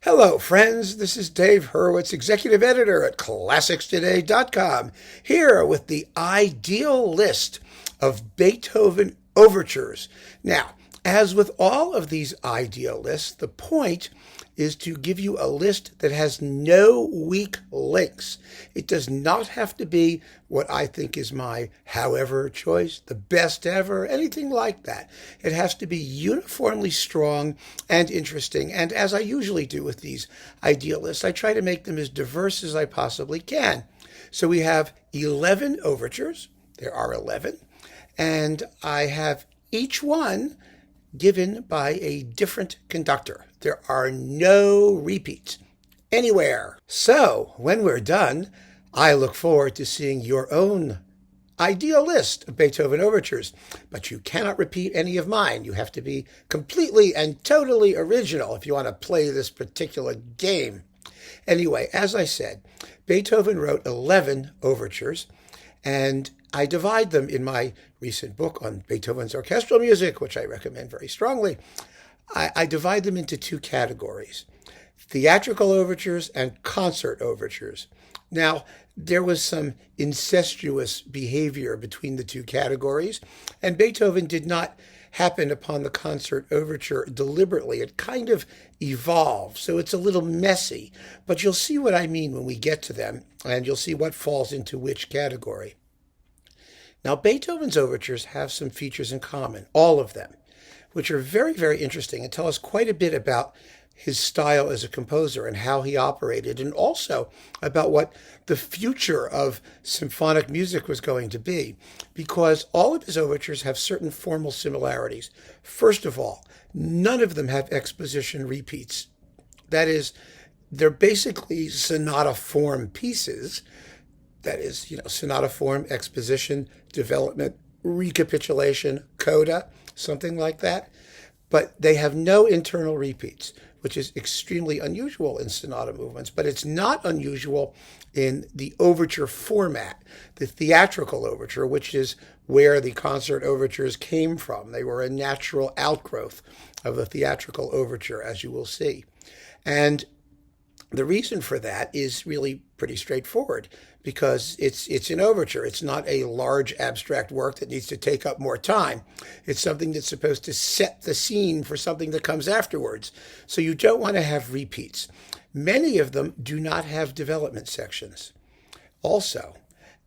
Hello, friends. This is Dave Hurwitz, executive editor at ClassicsToday.com, here with the ideal list of Beethoven overtures. Now, as with all of these ideal lists, the point is to give you a list that has no weak links. It does not have to be what I think is my however choice, the best ever, anything like that. It has to be uniformly strong and interesting. And as I usually do with these ideal lists, I try to make them as diverse as I possibly can. So we have 11 overtures. There are 11. And I have each one given by a different conductor. There are no repeats anywhere. So when we're done, I look forward to seeing your own ideal list of Beethoven overtures. But you cannot repeat any of mine. You have to be completely and totally original if you want to play this particular game. Anyway, as I said, Beethoven wrote 11 overtures, and I divide them in my recent book on Beethoven's orchestral music, which I recommend very strongly. I divide them into two categories: theatrical overtures and concert overtures. Now, there was some incestuous behavior between the two categories, and Beethoven did not happen upon the concert overture deliberately. It kind of evolved, so it's a little messy, but you'll see what I mean when we get to them, and you'll see what falls into which category. Now, Beethoven's overtures have some features in common, all of them, which are very, very interesting and tell us quite a bit about his style as a composer and how he operated, and also about what the future of symphonic music was going to be, because all of his overtures have certain formal similarities. First of all, none of them have exposition repeats. That is, they're basically sonata form pieces. That is, sonata form, exposition, development, recapitulation, coda, something like that. But they have no internal repeats, which is extremely unusual in sonata movements. But it's not unusual in the overture format, the theatrical overture, which is where the concert overtures came from. They were a natural outgrowth of the theatrical overture, as you will see. And the reason for that is really pretty straightforward, because it's an overture. It's not a large abstract work that needs to take up more time. It's something that's supposed to set the scene for something that comes afterwards. So you don't want to have repeats. Many of them do not have development sections. Also,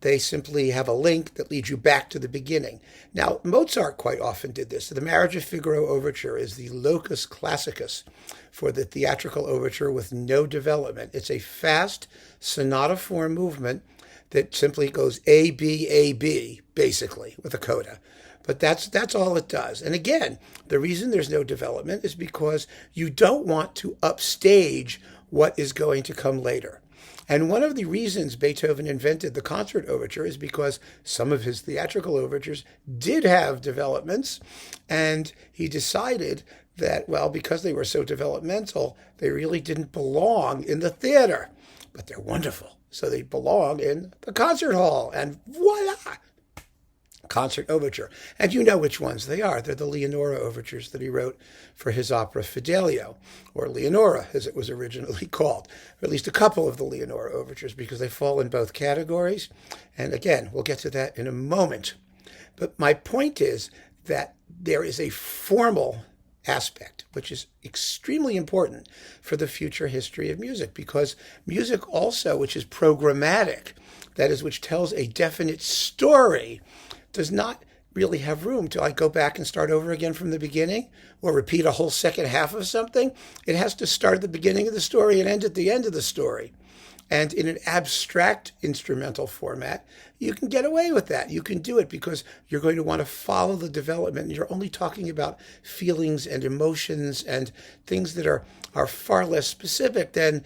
they simply have a link that leads you back to the beginning. Now, Mozart quite often did this. The Marriage of Figaro overture is the locus classicus for the theatrical overture with no development. It's a fast sonata form movement that simply goes A, B, A, B, basically, with a coda. But that's all it does. And again, the reason there's no development is because you don't want to upstage what is going to come later. And one of the reasons Beethoven invented the concert overture is because some of his theatrical overtures did have developments, and he decided that, well, because they were so developmental, they really didn't belong in the theater. But they're wonderful, so they belong in the concert hall, and voila! Concert overture. And you know which ones they are. They're the Leonora overtures that he wrote for his opera Fidelio, or Leonora, as it was originally called, or at least a couple of the Leonora overtures, because they fall in both categories. And again, we'll get to that in a moment. But my point is that there is a formal aspect, which is extremely important for the future history of music, because music also, which is programmatic, that is, which tells a definite story, does not really have room to go back and start over again from the beginning or repeat a whole second half of something. It has to start at the beginning of the story and end at the end of the story. And in an abstract instrumental format, you can get away with that. You can do it because you're going to want to follow the development. And you're only talking about feelings and emotions and things that are far less specific than,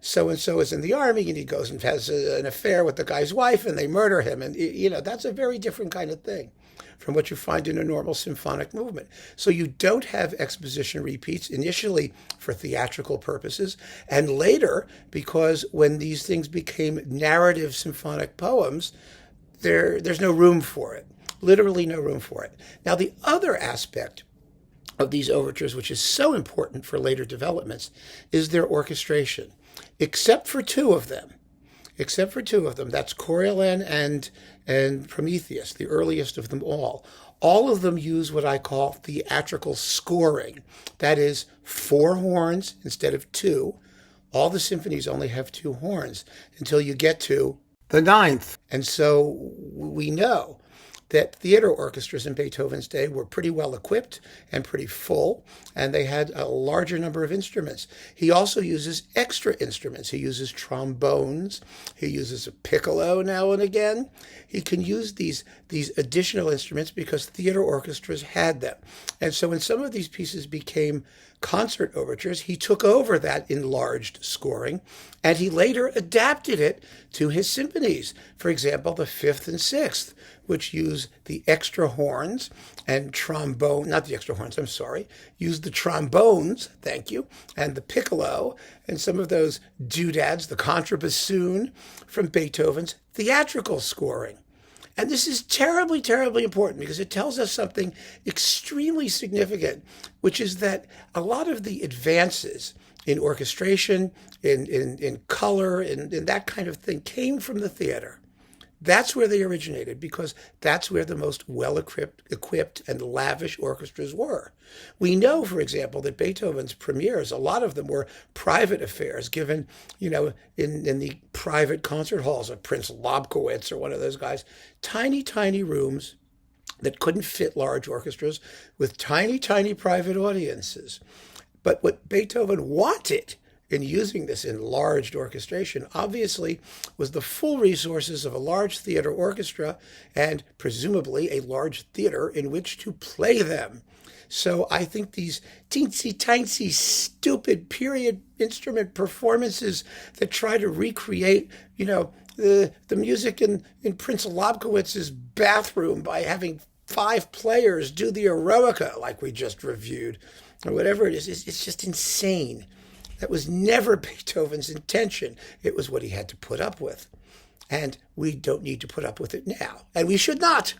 so-and-so is in the army and he goes and has an affair with the guy's wife and they murder him. And, that's a very different kind of thing from what you find in a normal symphonic movement. So you don't have exposition repeats initially for theatrical purposes, and later, because when these things became narrative symphonic poems, there's no room for it, literally no room for it. Now, the other aspect of these overtures, which is so important for later developments, is their orchestration. Except for two of them, that's Coriolan and Prometheus, the earliest of them all. All of them use what I call theatrical scoring. That is, 4 horns instead of 2. All the symphonies only have 2 horns until you get to the 9th. And so we know that theater orchestras in Beethoven's day were pretty well equipped and pretty full, and they had a larger number of instruments. He also uses extra instruments. He uses trombones. He uses a piccolo now and again. He can use these additional instruments because theater orchestras had them. And so when some of these pieces became concert overtures, he took over that enlarged scoring, and he later adapted it to his symphonies. For example, the 5th and 6th, which use the extra horns and trombone, not the extra horns, I'm sorry, use the trombones, thank you, and the piccolo, and some of those doodads, the contrabassoon from Beethoven's theatrical scoring. And this is terribly, terribly important because it tells us something extremely significant, which is that a lot of the advances in orchestration, in color, in that kind of thing came from the theater. That's where they originated because that's where the most well-equipped and lavish orchestras were. We know, for example, that Beethoven's premieres, a lot of them were private affairs given, in the private concert halls of Prince Lobkowitz or one of those guys. Tiny, tiny rooms that couldn't fit large orchestras with tiny, tiny private audiences. But what Beethoven wanted in using this enlarged orchestration, obviously, was the full resources of a large theater orchestra and presumably a large theater in which to play them. So I think these teensy-tiny, stupid period instrument performances that try to recreate, the music in Prince Lobkowitz's bathroom by having 5 players do the eroica like we just reviewed, or whatever it is, it's just insane. That was never Beethoven's intention. It was what he had to put up with. And we don't need to put up with it now. And we should not.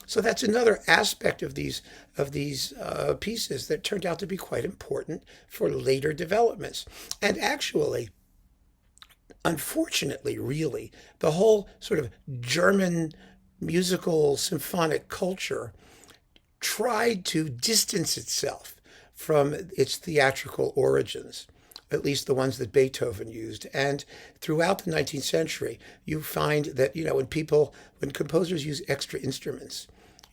So that's another aspect of these pieces that turned out to be quite important for later developments. And actually, unfortunately, really, the whole sort of German musical symphonic culture tried to distance itself from its theatrical origins, at least the ones that Beethoven used. And throughout the 19th century, you find that, when composers use extra instruments,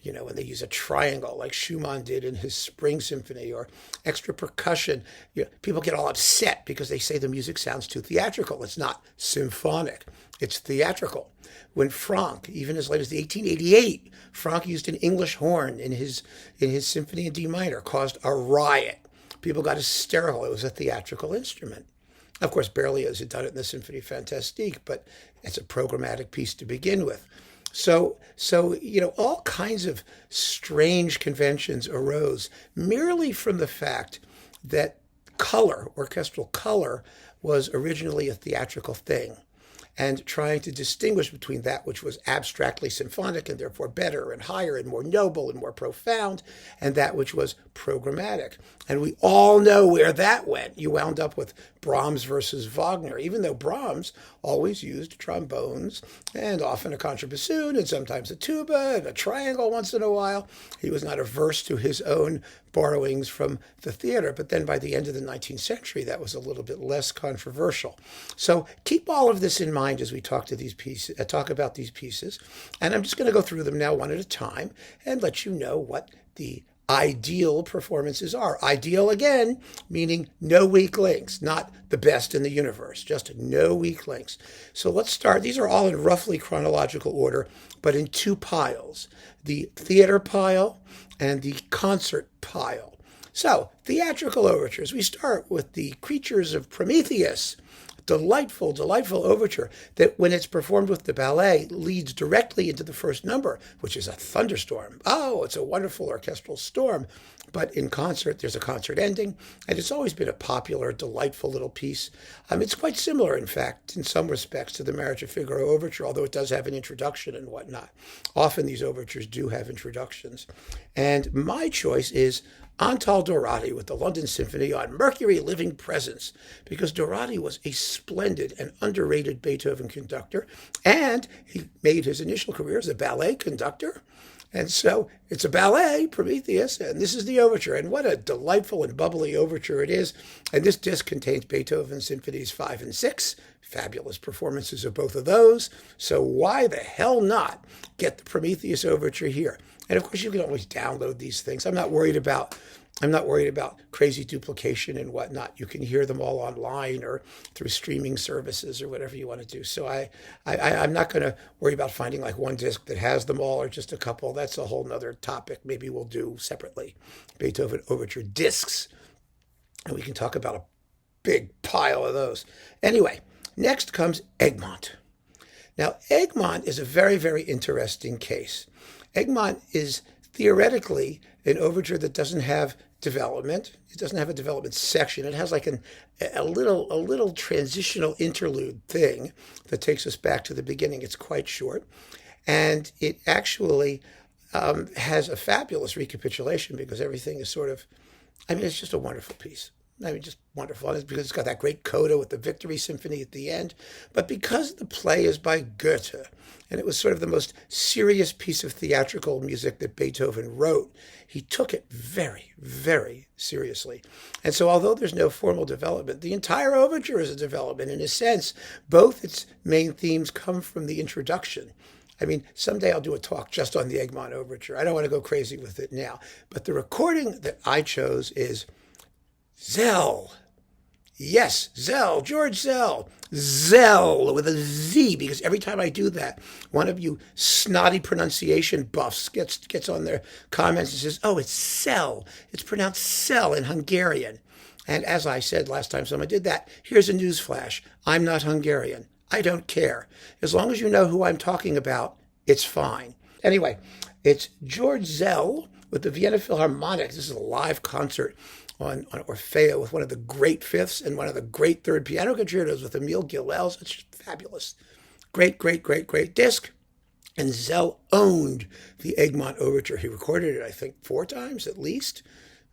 when they use a triangle like Schumann did in his Spring Symphony, or extra percussion, people get all upset because they say the music sounds too theatrical. It's not symphonic, it's theatrical. When Franck, even as late as 1888, Franck used an English horn in his Symphony in D minor, caused a riot. People got hysterical. It was a theatrical instrument. Of course, Berlioz had done it in the Symphonie Fantastique, but it's a programmatic piece to begin with. So all kinds of strange conventions arose merely from the fact that orchestral color, was originally a theatrical thing, and trying to distinguish between that which was abstractly symphonic and therefore better and higher and more noble and more profound, and that which was programmatic. And we all know where that went. You wound up with Brahms versus Wagner, even though Brahms always used trombones and often a contrabassoon and sometimes a tuba and a triangle once in a while. He was not averse to his own borrowings from the theater, but then by the end of the 19th century, that was a little bit less controversial. So keep all of this in mind as we talk about these pieces. And I'm just going to go through them now one at a time and let you know what the ideal performances are. Ideal, again, meaning no weak links, not the best in the universe, just no weak links. So let's start. These are all in roughly chronological order, but in 2 piles, the theater pile and the concert pile. So, theatrical overtures. We start with the Creatures of Prometheus. Delightful, delightful overture that, when it's performed with the ballet, leads directly into the first number, which is a thunderstorm. Oh, it's a wonderful orchestral storm. But in concert, there's a concert ending, and it's always been a popular, delightful little piece. It's quite similar, in fact, in some respects, to the Marriage of Figaro overture, although it does have an introduction and whatnot. Often these overtures do have introductions. And my choice is Antal Dorati with the London Symphony on Mercury Living Presence, because Dorati was a splendid and underrated Beethoven conductor, and he made his initial career as a ballet conductor. And so it's a ballet, Prometheus, and this is the overture. And what a delightful and bubbly overture it is. And this disc contains Beethoven Symphonies 5 and 6, fabulous performances of both of those. So why the hell not get the Prometheus overture here? And of course, you can always download these things. I'm not worried about crazy duplication and whatnot. You can hear them all online or through streaming services or whatever you want to do. So I'm not going to worry about finding like one disc that has them all or just a couple. That's a whole nother topic. Maybe we'll do separately Beethoven overture discs, and we can talk about a big pile of those. Anyway, next comes Egmont. Now, Egmont is a very, very interesting case. Egmont is theoretically an overture that doesn't have development. It doesn't have a development section. It has like a little transitional interlude thing that takes us back to the beginning. It's quite short, and it actually has a fabulous recapitulation because everything is sort of, it's just a wonderful piece. Just wonderful. It's because it's got that great coda with the Victory Symphony at the end. But because the play is by Goethe, and it was sort of the most serious piece of theatrical music that Beethoven wrote, he took it very, very seriously. And so although there's no formal development, the entire overture is a development. In a sense, both its main themes come from the introduction. Someday I'll do a talk just on the Egmont overture. I don't want to go crazy with it now. But the recording that I chose is Zell. Yes, Zell, George Zell. Zell with a Z, because every time I do that, one of you snotty pronunciation buffs gets on their comments and says, oh, it's Cell. It's pronounced Cell in Hungarian. And as I said last time someone did that, here's a news flash. I'm not Hungarian. I don't care. As long as you know who I'm talking about, it's fine. Anyway, it's George Zell with the Vienna Philharmonic. This is a live concert on Orfeo with one of the great fifths and one of the great third piano concertos with Emile Gilels. It's just fabulous. Great, great, great, great disc. And Zell owned the Egmont overture. He recorded it, I think, 4 times at least.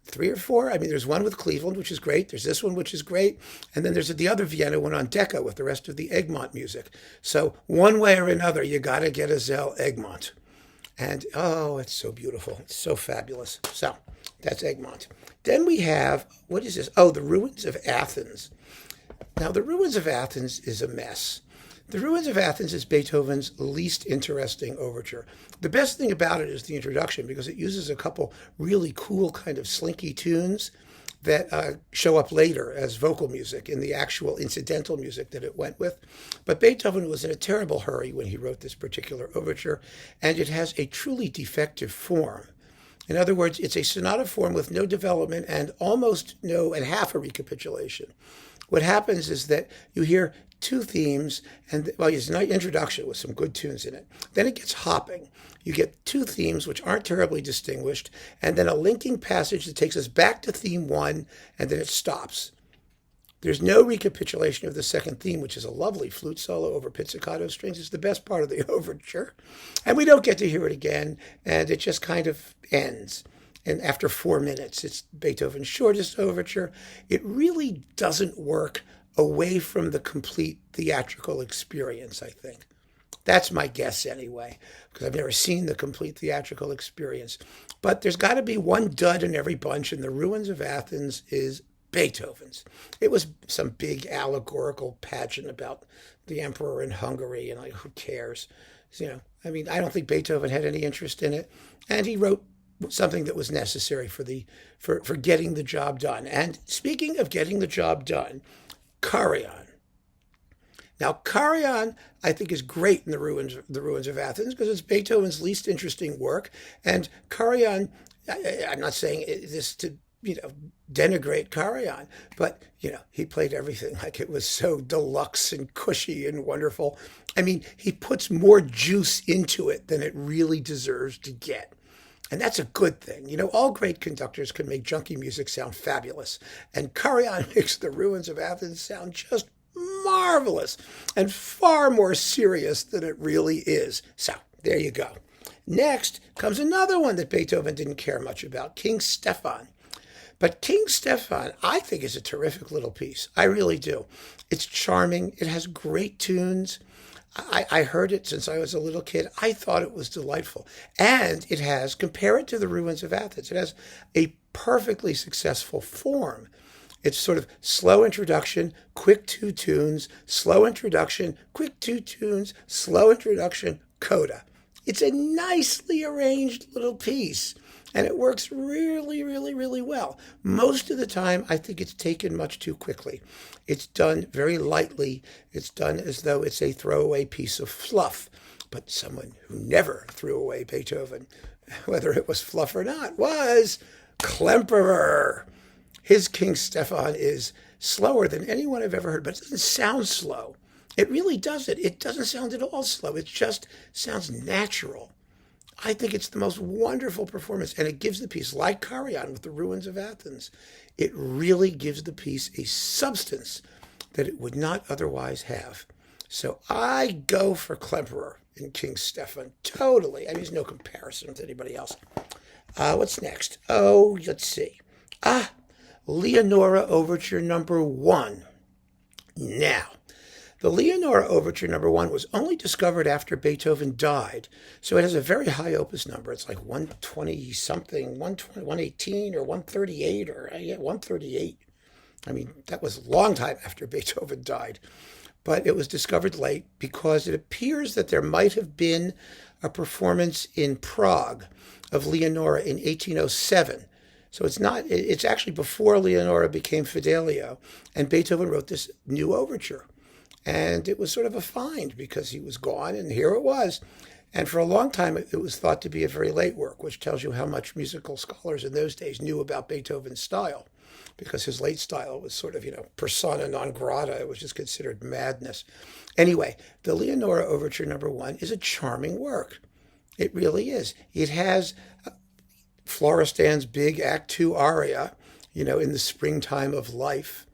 3 or 4. There's one with Cleveland, which is great. There's this one, which is great. And then there's the other Vienna one on Decca with the rest of the Egmont music. So one way or another, you got to get a Zell Egmont. And, oh, it's so beautiful. It's so fabulous. So that's Egmont. Then we have, what is this? Oh, the Ruins of Athens. Now, the Ruins of Athens is a mess. The Ruins of Athens is Beethoven's least interesting overture. The best thing about it is the introduction, because it uses a couple really cool kind of slinky tunes that show up later as vocal music in the actual incidental music that it went with. But Beethoven was in a terrible hurry when he wrote this particular overture, and it has a truly defective form. In other words, it's a sonata form with no development and almost no and half a recapitulation. What happens is that you hear 2 themes, and it's a nice introduction with some good tunes in it. Then it gets hopping. You get 2 themes which aren't terribly distinguished, and then a linking passage that takes us back to theme 1, and then it stops. There's no recapitulation of the second theme, which is a lovely flute solo over pizzicato strings. It's the best part of the overture. And we don't get to hear it again, and it just kind of ends. And after 4 minutes, it's Beethoven's shortest overture. It really doesn't work away from the complete theatrical experience, I think. That's my guess anyway, because I've never seen the complete theatrical experience. But there's got to be one dud in every bunch, and the Ruins of Athens is Beethoven's. It was some big allegorical pageant about the emperor in Hungary, and who cares? I don't think Beethoven had any interest in it, and he wrote something that was necessary for getting the job done. And speaking of getting the job done, Carillon. Now, Carillon, I think, is great in the Ruins of Athens because it's Beethoven's least interesting work. And Carillon, I'm not saying this to denigrate Carillon, but he played everything like it was so deluxe and cushy and wonderful. He puts more juice into it than it really deserves to get. And that's a good thing. All great conductors can make junky music sound fabulous. And Carillon makes the Ruins of Athens sound just marvelous and far more serious than it really is. So there you go. Next comes another one that Beethoven didn't care much about, King Stefan. But King Stefan, I think, is a terrific little piece. I really do. It's charming. It has great tunes. I heard it since I was a little kid. I thought it was delightful. And it has, compare it to the Ruins of Athens, it has a perfectly successful form. It's sort of slow introduction, quick two tunes, slow introduction, quick two tunes, slow introduction, coda. It's a nicely arranged little piece, and it works really, really, really well. Most of the time, I think it's taken much too quickly. It's done very lightly. It's done as though it's a throwaway piece of fluff. But someone who never threw away Beethoven, whether it was fluff or not, was Klemperer. His King Stefan is slower than anyone I've ever heard, but it doesn't sound slow. It really doesn't. It doesn't sound at all slow. It just sounds natural. I think it's the most wonderful performance, and it gives the piece, like Carrion with the Ruins of Athens, it really gives the piece a substance that it would not otherwise have. So I go for Klemperer in King Stefan, totally. I mean, there's no comparison with anybody else. What's next? Oh, let's see. Leonora Overture number 1. Now, the Leonora Overture number 1 was only discovered after Beethoven died, so it has a very high opus number. It's like 120 something, 120, 118 or 138 or 138. I mean, that was a long time after Beethoven died. But it was discovered late because it appears that there might have been a performance in Prague of Leonora in 1807. So it's actually before Leonora became Fidelio, and Beethoven wrote this new overture. And it was sort of a find because he was gone, and here it was. And for a long time, it was thought to be a very late work, which tells you how much musical scholars in those days knew about Beethoven's style, because his late style was sort of, persona non grata. It was just considered madness. Anyway, the Leonora Overture number 1 is a charming work. It really is. It has Florestan's big Act 2 aria, in the springtime of life.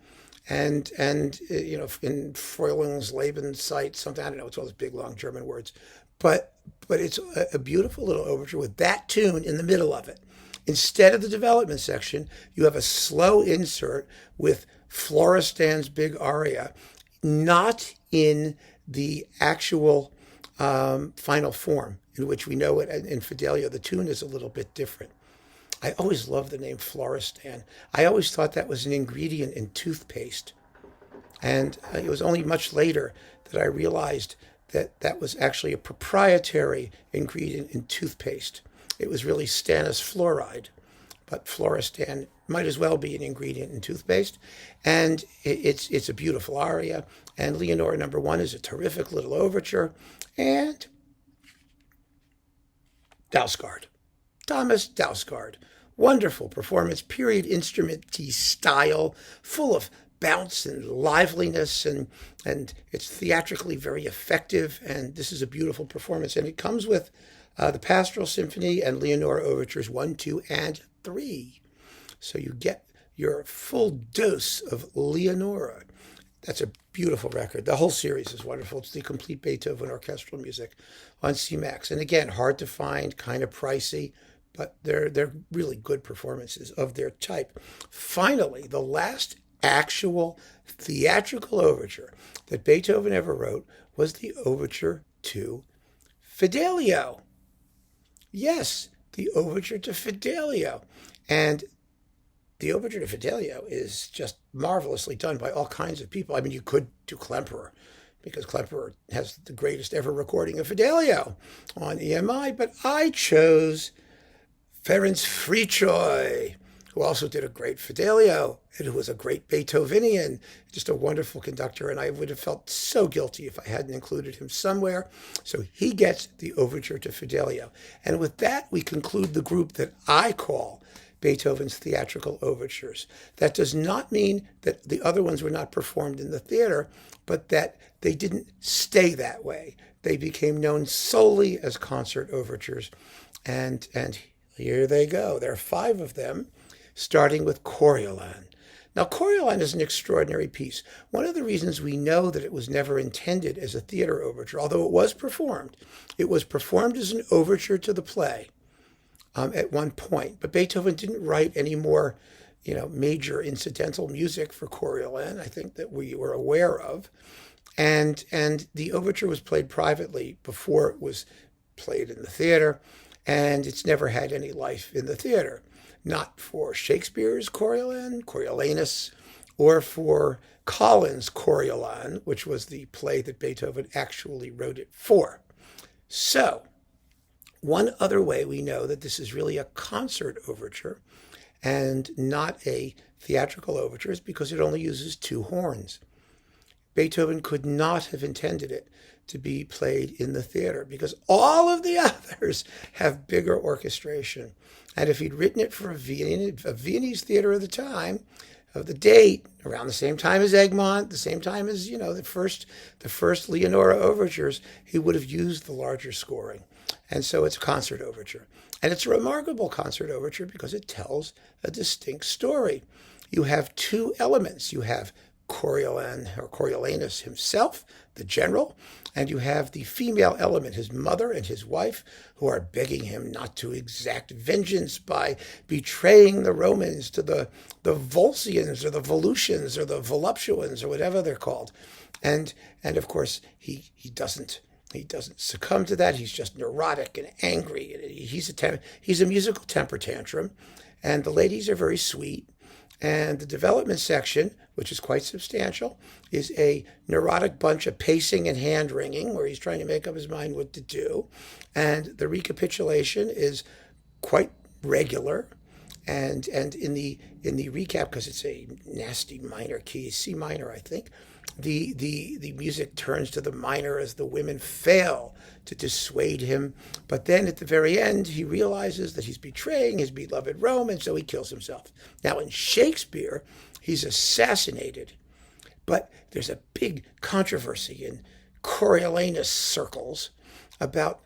And in Frühlingslebenszeit, something, I don't know, it's all those big, long German words. But it's a beautiful little overture with that tune in the middle of it. Instead of the development section, you have a slow insert with Florestan's big aria, not in the actual final form, in which we know it in Fidelio. The tune is a little bit different. I always loved the name Florestan. I always thought that was an ingredient in toothpaste. And it was only much later that I realized that that was actually a proprietary ingredient in toothpaste. It was really stannous fluoride, but Florestan might as well be an ingredient in toothpaste. And it's a beautiful aria. And Leonora number 1 is a terrific little overture. And Dausgaard. Thomas Dausgaard. Wonderful performance, period instrument-y style, full of bounce and liveliness, and it's theatrically very effective, and this is a beautiful performance. And it comes with the Pastoral Symphony and Leonora Overtures 1, 2, and 3. So you get your full dose of Leonora. That's a beautiful record. The whole series is wonderful. It's the complete Beethoven orchestral music on CMAX. And again, hard to find, kind of pricey, but they're really good performances of their type. Finally, the last actual theatrical overture that Beethoven ever wrote was the overture to Fidelio. Yes, the overture to Fidelio. And the overture to Fidelio is just marvelously done by all kinds of people. I mean, you could do Klemperer, because Klemperer has the greatest ever recording of Fidelio on EMI, but I chose Ferenc Fricsay, who also did a great Fidelio, and who was a great Beethovenian, just a wonderful conductor, and I would have felt so guilty if I hadn't included him somewhere. So he gets the overture to Fidelio. And with that, we conclude the group that I call Beethoven's theatrical overtures. That does not mean that the other ones were not performed in the theater, but that they didn't stay that way. They became known solely as concert overtures, and here they go. There are 5 of them, starting with Coriolan. Now, Coriolan is an extraordinary piece. One of the reasons we know that it was never intended as a theater overture, although it was performed as an overture to the play at one point. But Beethoven didn't write any more, major incidental music for Coriolan, I think, that we were aware of. And the overture was played privately before it was played in the theater, and it's never had any life in the theater. Not for Shakespeare's Coriolanus, or for Collins' Coriolan, which was the play that Beethoven actually wrote it for. So, one other way we know that this is really a concert overture and not a theatrical overture is because it only uses two horns. Beethoven could not have intended it to be played in the theater because all of the others have bigger orchestration. And if he'd written it for a Viennese theater of the time, of the date, around the same time as Egmont, the same time as, the first Leonora overtures, he would have used the larger scoring. And so it's a concert overture. And it's a remarkable concert overture because it tells a distinct story. You have two elements. You have Coriolan or Coriolanus himself, the general, and you have the female element, his mother and his wife, who are begging him not to exact vengeance by betraying the Romans to the Volscians or the Volusians or the Voluptuans or whatever they're called. And of course, he doesn't succumb to that. He's just neurotic and angry. He's a musical temper tantrum, and the ladies are very sweet. And the development section, which is quite substantial, is a neurotic bunch of pacing and hand-wringing where he's trying to make up his mind what to do. And the recapitulation is quite regular. And in the recap, because it's a nasty minor key, C minor, I think, the music turns to the minor as the women fail to dissuade him. But then at the very end, he realizes that he's betraying his beloved Rome, and so he kills himself. Now, in Shakespeare, he's assassinated. But there's a big controversy in Coriolanus circles about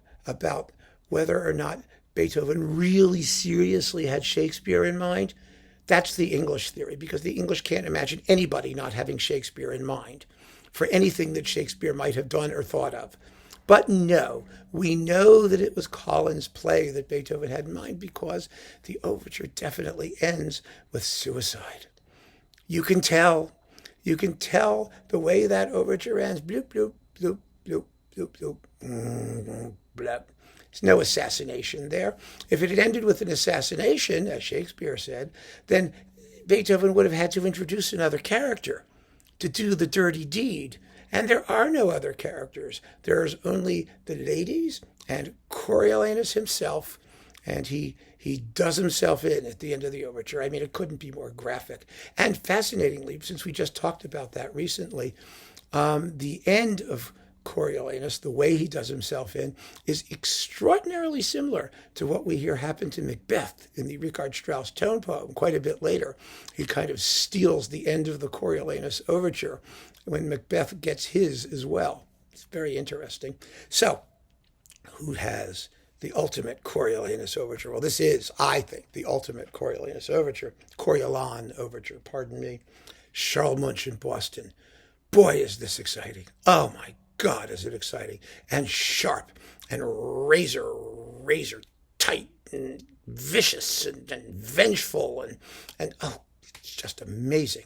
whether or not Beethoven really seriously had Shakespeare in mind. That's the English theory, because the English can't imagine anybody not having Shakespeare in mind for anything that Shakespeare might have done or thought of. But no, we know that it was Collins' play that Beethoven had in mind because the overture definitely ends with suicide. You can tell the way that overture ends. Bloop, bloop, bloop, bloop, bloop, bloop, bloop. There's no assassination there. If it had ended with an assassination, as Shakespeare said, then Beethoven would have had to introduce another character to do the dirty deed. And there are no other characters. There's only the ladies and Coriolanus himself, and he does himself in at the end of the overture. I mean, it couldn't be more graphic. And fascinatingly, since we just talked about that recently, the end of Coriolanus, the way he does himself in, is extraordinarily similar to what we hear happen to Macbeth in the Richard Strauss tone poem quite a bit later. He kind of steals the end of the Coriolanus overture when Macbeth gets his as well. It's very interesting. So, who has the ultimate Coriolanus overture? Well, this is, I think, the ultimate Coriolanus overture. Coriolan overture, pardon me. Charles Munch in Boston. Boy, is this exciting. Oh, my God, is it exciting. And sharp and razor tight and vicious and vengeful. And oh, it's just amazing.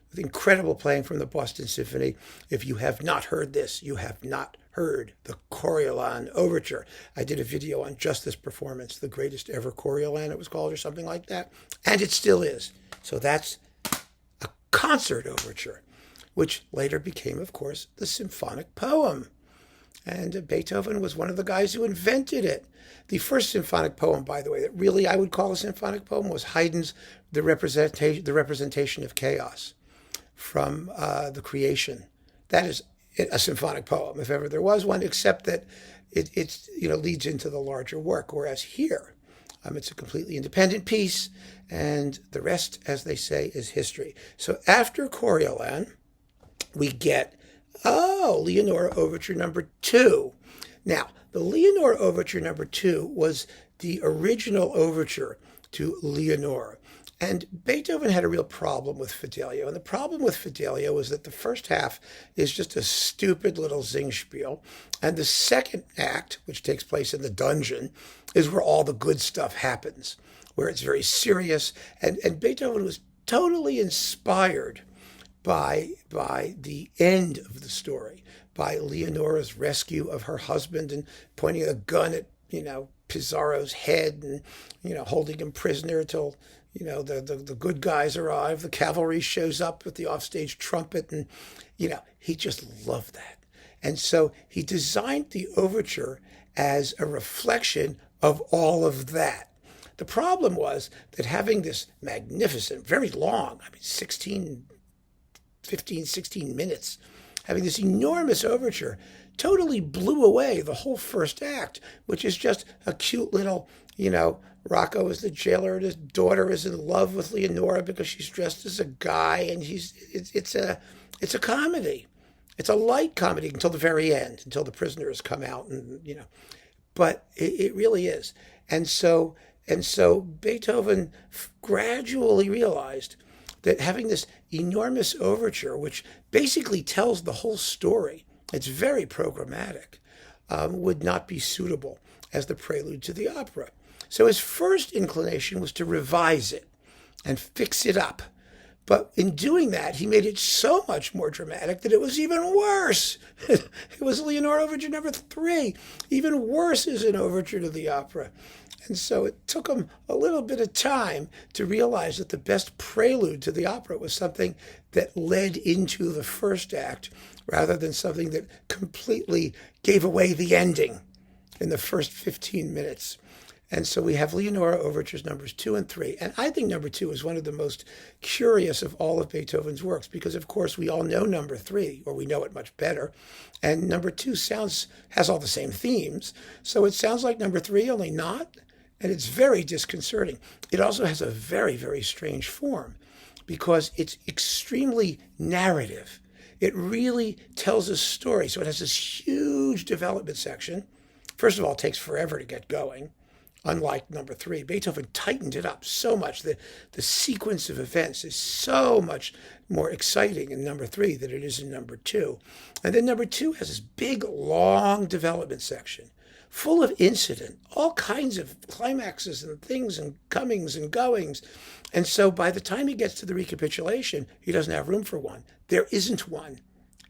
With incredible playing from the Boston Symphony. If you have not heard this, you have not heard the Coriolan Overture. I did a video on just this performance, the greatest ever Coriolan, it was called, or something like that. And it still is. So that's a concert overture, which later became, of course, the symphonic poem. And Beethoven was one of the guys who invented it. The first symphonic poem, by the way, that really I would call a symphonic poem was Haydn's The Representation of Chaos from the Creation. That is a symphonic poem, if ever there was one, except that it leads into the larger work, whereas here, it's a completely independent piece, and the rest, as they say, is history. So after Coriolan, we get, Leonora Overture number 2. Now, the Leonora Overture number 2 was the original overture to Leonora. And Beethoven had a real problem with Fidelio. And the problem with Fidelio was that the first half is just a stupid little Singspiel. And the second act, which takes place in the dungeon, is where all the good stuff happens, where it's very serious. And Beethoven was totally inspired by the end of the story, by Leonora's rescue of her husband and pointing a gun at, Pizarro's head and, holding him prisoner till, the good guys arrive. The cavalry shows up with the offstage trumpet and, he just loved that. And so he designed the overture as a reflection of all of that. The problem was that having this magnificent, very long, 16 minutes, having this enormous overture totally blew away the whole first act, which is just a cute little, Rocco is the jailer and his daughter is in love with Leonora because she's dressed as a guy, and it's a comedy. It's a light comedy until the very end, until the prisoners come out, and but it really is. And so Beethoven gradually realized that having this enormous overture, which basically tells the whole story, it's very programmatic, would not be suitable as the prelude to the opera. So his first inclination was to revise it and fix it up. But in doing that, he made it so much more dramatic that it was even worse. It was Leonora Overture number 3. Even worse as an overture to the opera. And so it took him a little bit of time to realize that the best prelude to the opera was something that led into the first act rather than something that completely gave away the ending in the first 15 minutes. And so we have Leonora Overtures numbers 2 and 3. And I think number 2 is one of the most curious of all of Beethoven's works because, of course, we all know number 3, or we know it much better. And number 2 has all the same themes. So it sounds like number 3, only not. And it's very disconcerting. It also has a very, very strange form because it's extremely narrative. It really tells a story. So it has this huge development section. First of all, it takes forever to get going. Unlike number 3, Beethoven tightened it up so much that the sequence of events is so much more exciting in number 3 than it is in number 2. And then number 2 has this big, long development section full of incident, all kinds of climaxes and things and comings and goings. And so by the time he gets to the recapitulation, he doesn't have room for one. There isn't one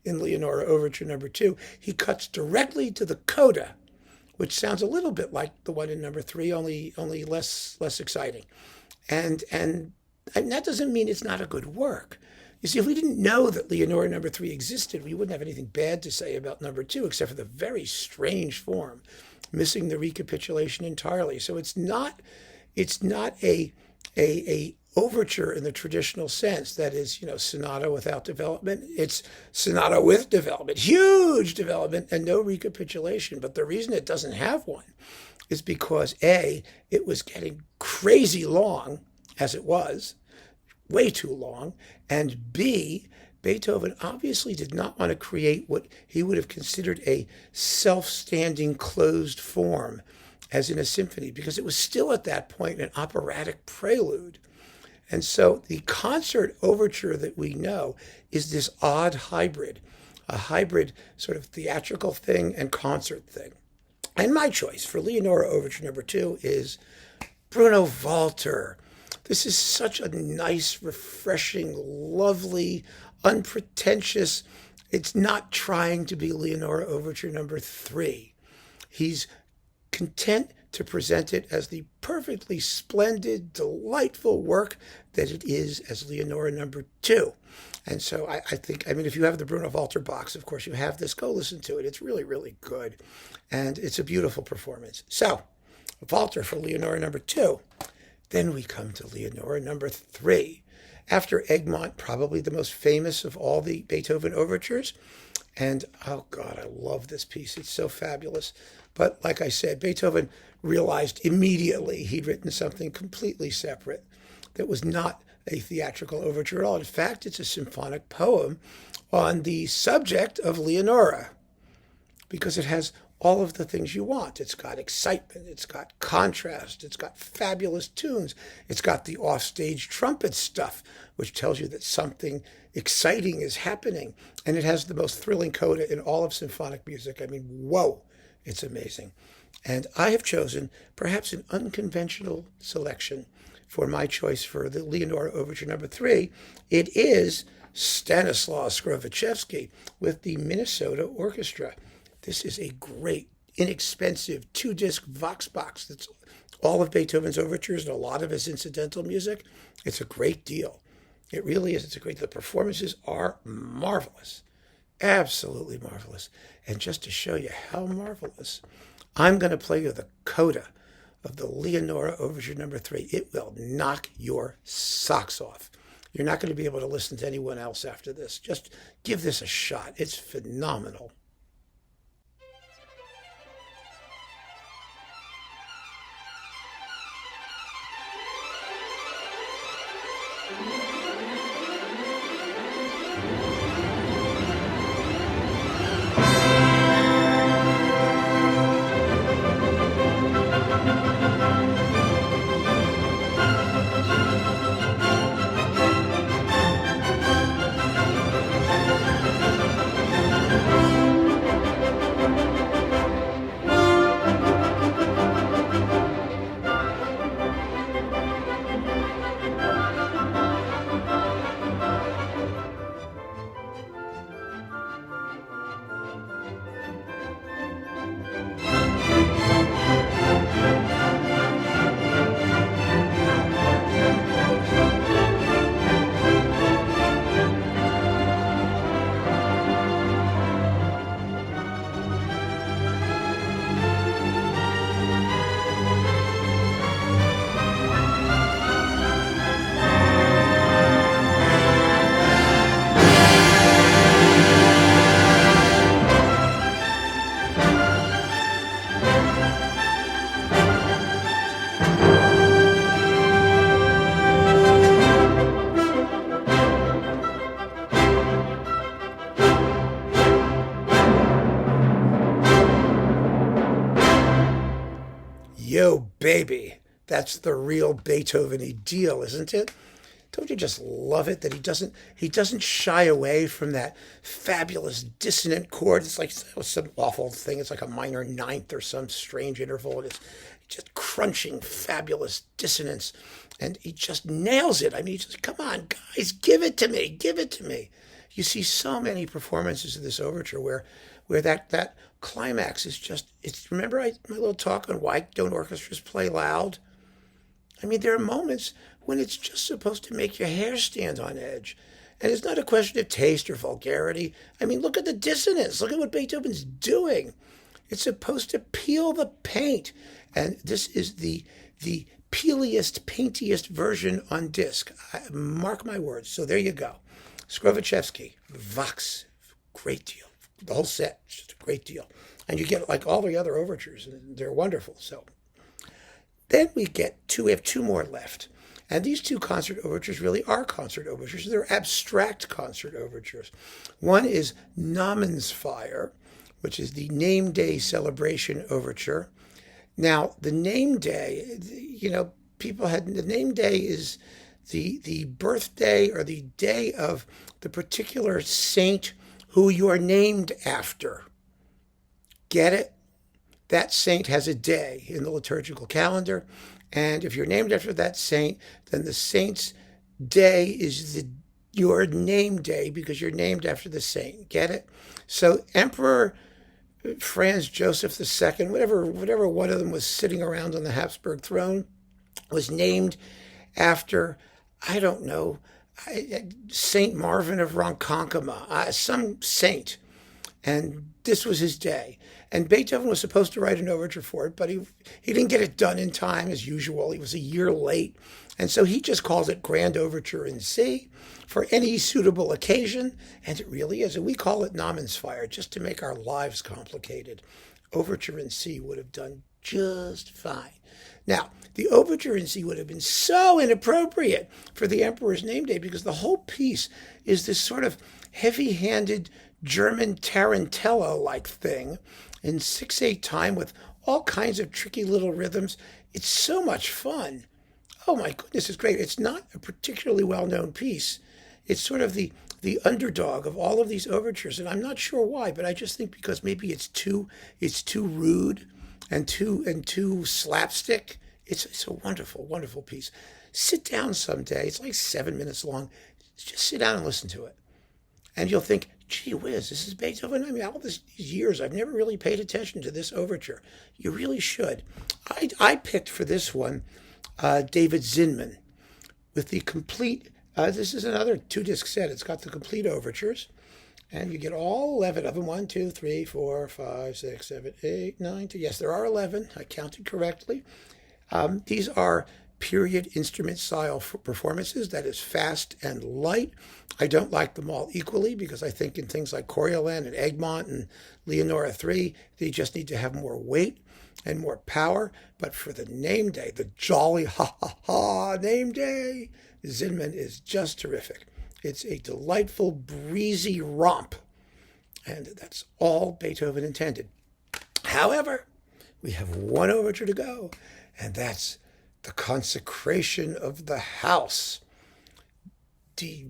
in Leonora Overture number 2. He cuts directly to the coda, which sounds a little bit like the one in number 3, only less exciting. And that doesn't mean it's not a good work. You see, if we didn't know that Leonora number 3 existed, we wouldn't have anything bad to say about number 2, except for the very strange form, missing the recapitulation entirely. So it's not a overture in the traditional sense, that is, sonata without development. It's sonata with development, huge development, and no recapitulation. But the reason it doesn't have one is because A, it was getting crazy long, as it was, way too long, and B, Beethoven obviously did not want to create what he would have considered a self-standing closed form, as in a symphony, because it was still at that point an operatic prelude. And so the concert overture that we know is this odd hybrid, a hybrid sort of theatrical thing and concert thing. And my choice for Leonora Overture number 2 is Bruno Walter. This is such a nice, refreshing, lovely, unpretentious. It's not trying to be Leonora Overture number 3. He's content to present it as the perfectly splendid, delightful work that it is as Leonora number 2. And so I think, if you have the Bruno Walter box, of course you have this, go listen to it. It's really, really good. And it's a beautiful performance. So, Walter for Leonora number 2. Then we come to Leonora number 3. After Egmont, probably the most famous of all the Beethoven overtures. And, oh God, I love this piece. It's so fabulous. But like I said, Beethoven realized immediately he'd written something completely separate that was not a theatrical overture at all. In fact, it's a symphonic poem on the subject of Leonora, because it has all of the things you want. It's got excitement, it's got contrast, it's got fabulous tunes, it's got the offstage trumpet stuff, which tells you that something exciting is happening, and it has the most thrilling coda in all of symphonic music. Whoa, it's amazing. And I have chosen perhaps an unconventional selection for my choice for the Leonora Overture number 3, it is Stanislaw Skrovichevsky with the Minnesota Orchestra. This is a great, inexpensive 2-disc Vox box that's all of Beethoven's overtures and a lot of his incidental music. It's a great deal. It really is. It's a great deal. The performances are marvelous. Absolutely marvelous. And just to show you how marvelous, I'm going to play you the coda of the Leonora Overture number 3. It will knock your socks off. You're not going to be able to listen to anyone else after this. Just give this a shot. It's phenomenal. Yo, baby, that's the real Beethoven-y deal, isn't it? Don't you just love it that he doesn't shy away from that fabulous dissonant chord? It's like some awful thing. It's like a minor ninth or some strange interval, and it's just crunching, fabulous dissonance, and he just nails it. I mean, he just, come on, guys, give it to me, give it to me. You see so many performances of this overture where that climax is just, it's, remember my little talk on why don't orchestras play loud? I mean, there are moments when it's just supposed to make your hair stand on edge. And it's not a question of taste or vulgarity. I mean, look at the dissonance. Look at what Beethoven's doing. It's supposed to peel the paint. And this is the peeliest, paintiest version on disc. Mark my words. So there you go. Skrovichevsky, Vox, great deal. The whole set, it's just a great deal. And you get like all the other overtures, and they're wonderful. So then we have two more left. And these two concert overtures really are concert overtures. They're abstract concert overtures. One is Namensfeier, which is the Name Day Celebration Overture. Now, the Name Day, people had, the Name Day is the birthday or the day of the particular saint who you are named after. Get it? That saint has a day in the liturgical calendar. And if you're named after that saint, then the saint's day is your name day because you're named after the saint. Get it? So Emperor Franz Joseph II, whatever one of them was sitting around on the Habsburg throne, was named after, I don't know, Saint Marvin of Ronkonkoma, some saint. And this was his day. And Beethoven was supposed to write an overture for it, but he didn't get it done in time, as usual. He was a year late. And so he just called it Grand Overture in C for any suitable occasion. And it really is. And we call it Namensfeier just to make our lives complicated. Overture in C would have done just fine. Now, the overture in C would have been so inappropriate for the Emperor's Name Day because the whole piece is this sort of heavy-handed German tarantella-like thing in 6/8 time with all kinds of tricky little rhythms. It's so much fun. Oh my goodness, it's great. It's not a particularly well-known piece. It's sort of the underdog of all of these overtures, and I'm not sure why, but I just think because maybe it's too rude and too slapstick. It's a wonderful, wonderful piece. sit down someday. It's like 7 minutes long. Just sit down and listen to it. And you'll think, gee whiz, this is Beethoven? I mean, all these years, I've never really paid attention to this overture. You really should. I picked for this one David Zinman with the complete, this is another 2-disc set. It's got the complete overtures. And you get all 11 of them. 1, 2, 3, 4, 5, 6, 7, 8, 9, 10. Yes, there are 11. I counted correctly. These are period instrument style performances. That is fast and light. I don't like them all equally because I think in things like Coriolan and Egmont and Leonora 3, they just need to have more weight and more power. But for the name day, the jolly ha name day, Zinman is just terrific. It's a delightful, breezy romp. And that's all Beethoven intended. However, we have one overture to go, and that's the consecration of the house. Die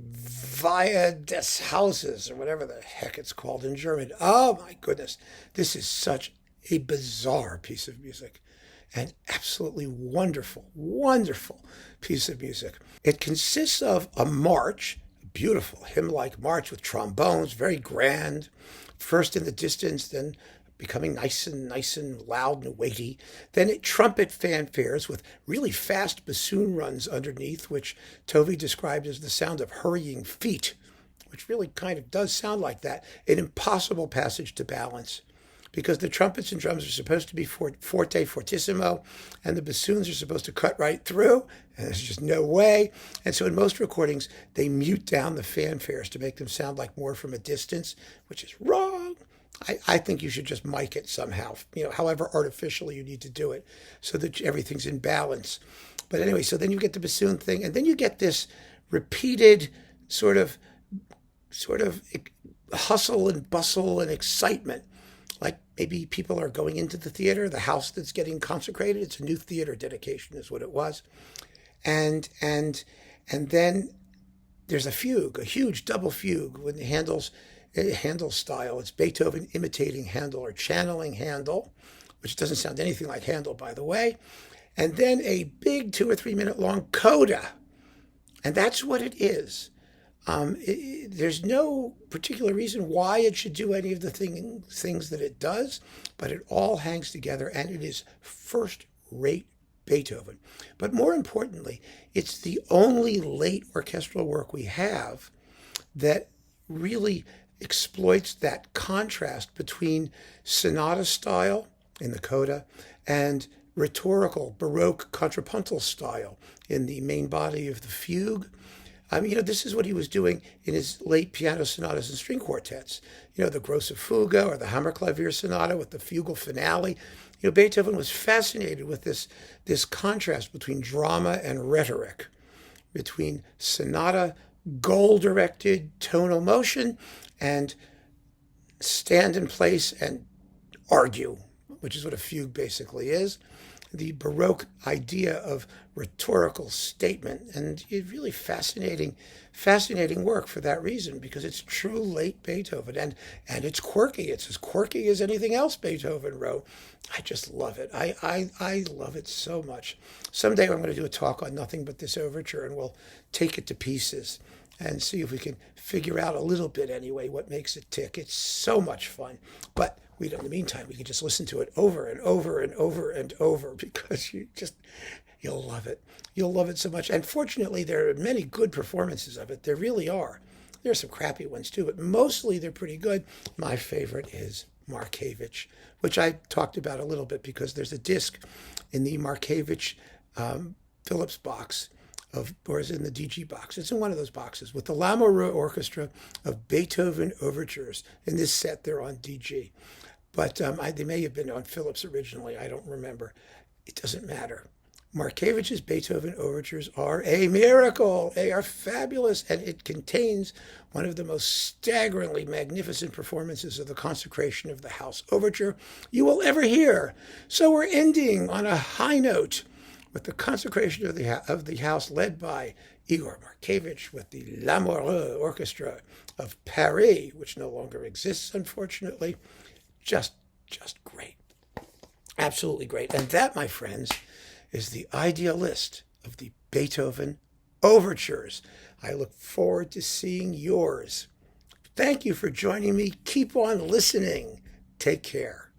Weihe des Hauses, or whatever the heck it's called in German. Oh my goodness. This is such a bizarre piece of music. An absolutely wonderful, wonderful piece of music. It consists of a march, beautiful hymn-like march with trombones, very grand, first in the distance, then becoming nice and loud and weighty. Then trumpet fanfares with really fast bassoon runs underneath, which Tovey described as the sound of hurrying feet, which really kind of does sound like that. An impossible passage to balance, because the trumpets and drums are supposed to be forte, fortissimo, and the bassoons are supposed to cut right through, and there's just no way. And so in most recordings, they mute down the fanfares to make them sound like more from a distance, which is wrong. I think you should just mic it somehow, however artificially you need to do it so that everything's in balance. But anyway, so then you get the bassoon thing, and then you get this repeated sort of hustle and bustle and excitement. Like maybe people are going into the theater, the house that's getting consecrated. It's a new theater dedication is what it was. And then there's a fugue, a huge double fugue with Handel's style. It's Beethoven imitating Handel or channeling Handel, which doesn't sound anything like Handel, by the way. And then a big 2 or 3 minute long coda. And that's what it is. There's no particular reason why it should do any of the things that it does, but it all hangs together, and it is first-rate Beethoven. But more importantly, it's the only late orchestral work we have that really exploits that contrast between sonata style in the coda and rhetorical Baroque contrapuntal style in the main body of the fugue. This is what he was doing in his late piano sonatas and string quartets. The Grosse Fuge or the Hammerklavier Sonata with the fugal finale. Beethoven was fascinated with this contrast between drama and rhetoric, between sonata, goal-directed tonal motion, and stand in place and argue, which is what a fugue basically is. The Baroque idea of rhetorical statement, and it's really fascinating work for that reason, because it's true late Beethoven, and it's quirky. It's as quirky as anything else Beethoven wrote. I just love it. I love it so much. Someday I'm going to do a talk on nothing but this overture, and we'll take it to pieces and see if we can figure out a little bit anyway what makes it tick. It's so much fun. But in the meantime, we can just listen to it over and over and over and over, because you'll love it. You'll love it so much. And fortunately, there are many good performances of it. There really are. There are some crappy ones too, but mostly they're pretty good. My favorite is Markievicz, which I talked about a little bit, because there's a disc in the Markievicz Philips box, or is it in the DG box? It's in one of those boxes with the Lamoureux Orchestra of Beethoven Overtures. In this set, they're on DG. But they may have been on Philips originally. I don't remember. It doesn't matter. Markiewicz's Beethoven Overtures are a miracle. They are fabulous, and it contains one of the most staggeringly magnificent performances of the consecration of the house overture you will ever hear. So we're ending on a high note with the consecration of the house led by Igor Markievicz with the Lamoureux Orchestra of Paris, which no longer exists, unfortunately. Just great. Absolutely great. And that, my friends, is the ideal list of the Beethoven Overtures. I look forward to seeing yours. Thank you for joining me. Keep on listening. Take care.